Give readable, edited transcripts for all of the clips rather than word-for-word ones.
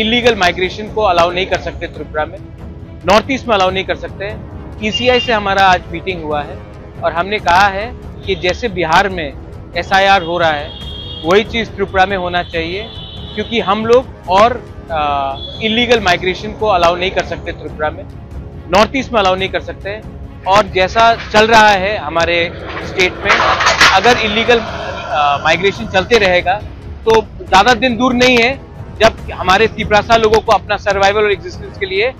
Illegal migration को allow नहीं कर सकते त्रिपुरा में, नॉर्थ ईस्ट में अलाउ नहीं कर सकते हैं। ईसीआई से हमारा आज मीटिंग हुआ है और हमने कहा है कि जैसे बिहार में एसआईआर हो रहा है वही चीज़ त्रिपुरा में होना चाहिए, क्योंकि हम लोग और इलीगल माइग्रेशन को अलाउ नहीं कर सकते त्रिपुरा में, नॉर्थ ईस्ट में अलाउ नहीं कर सकते हैं। और जैसा चल रहा है हमारे स्टेट में, अगर इलीगल माइग्रेशन चलते रहेगा तो ज़्यादा दिन दूर नहीं है जब हमारे तिपरासा लोगों को अपना सर्वाइवल और एग्जिस्टेंस के लिए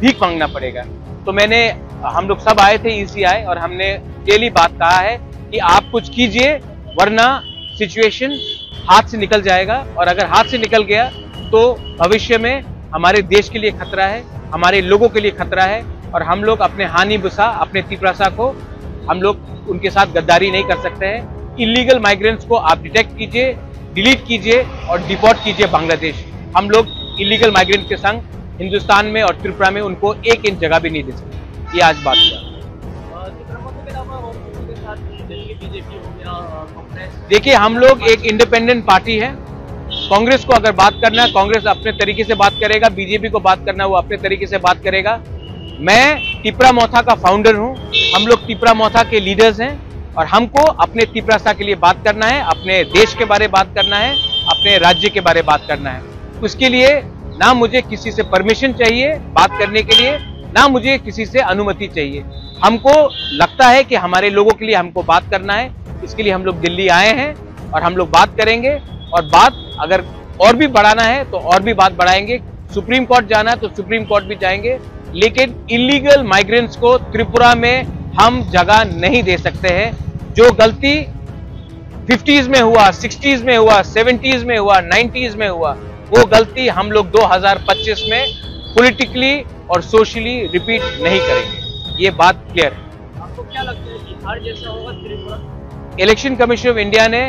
भीख मांगना पड़ेगा। तो हम लोग सब आए थे ईसीआई और हमने डेली बात कहा है कि आप कुछ कीजिए वरना सिचुएशन हाथ से निकल जाएगा, और अगर हाथ से निकल गया तो भविष्य में हमारे देश के लिए खतरा है, हमारे लोगों के लिए खतरा है। और हम लोग अपने हानि बुसा अपने तिपरासा को हम लोग उनके साथ गद्दारी नहीं कर सकते हैं। इलीगल माइग्रेंट्स को आप डिटेक्ट कीजिए, डिलीट कीजिए और डिपोर्ट कीजिए बांग्लादेश। हम लोग इलीगल माइग्रेंट के संग हिंदुस्तान में और त्रिपुरा में उनको 1 इंच जगह भी नहीं दे सकते। ये आज बात हुआ। देखिए, हम लोग एक इंडिपेंडेंट पार्टी है। कांग्रेस को अगर बात करना है, कांग्रेस अपने तरीके से बात करेगा, बीजेपी को बात करना है वो अपने तरीके से बात करेगा। मैं तिपरा मोथा का फाउंडर हूं, हम लोग तिपरा मोथा के लीडर्स हैं और हमको अपने तिपरासा के लिए बात करना है, अपने देश के बारे में बात करना है, अपने राज्य के बारे में बात करना है। उसके लिए ना मुझे किसी से परमिशन चाहिए बात करने के लिए, ना मुझे किसी से अनुमति चाहिए। हमको लगता है कि हमारे लोगों के लिए हमको बात करना है, इसके लिए हम लोग दिल्ली आए हैं और हम लोग बात करेंगे। और बात अगर और भी बढ़ाना है तो और भी बात बढ़ाएंगे, सुप्रीम कोर्ट जाना है तो सुप्रीम कोर्ट भी जाएंगे। लेकिन इलीगल माइग्रेंट्स को त्रिपुरा में हम जगह नहीं दे सकते हैं। जो गलती 50s में हुआ, 60s में हुआ, 70s में हुआ, 90s में हुआ, वो गलती हम लोग 2025 में पॉलिटिकली और सोशली रिपीट नहीं करेंगे। ये बात क्लियर है। आपको क्या लगता है बिहार जैसा होगा Tripura? Election commission of India ने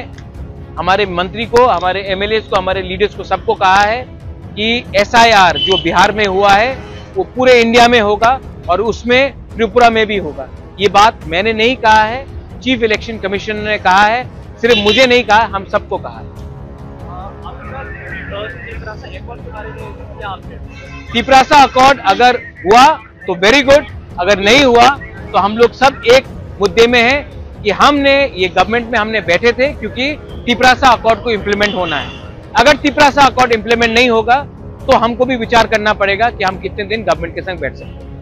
हमारे मंत्री को, हमारे एमएलएस को, हमारे लीडर्स को सबको कहा है कि एसआईआर जो बिहार में हुआ है वो पूरे इंडिया में होगा और उसमें त्रिपुरा में भी होगा। ये बात मैंने नहीं कहा है, चीफ इलेक्शन कमीशन ने कहा है, सिर्फ मुझे नहीं कहा, हम सबको कहा है। तिपरासा अकॉर्ड अगर हुआ तो वेरी गुड, अगर नहीं हुआ तो हम लोग सब एक मुद्दे में हैं कि हमने ये गवर्नमेंट में हमने बैठे थे क्योंकि तिपरासा अकॉर्ड को इम्प्लीमेंट होना है। अगर तिपरासा अकॉर्ड इम्प्लीमेंट नहीं होगा तो हमको भी विचार करना पड़ेगा कि हम कितने दिन गवर्नमेंट के संग बैठ सकते हैं।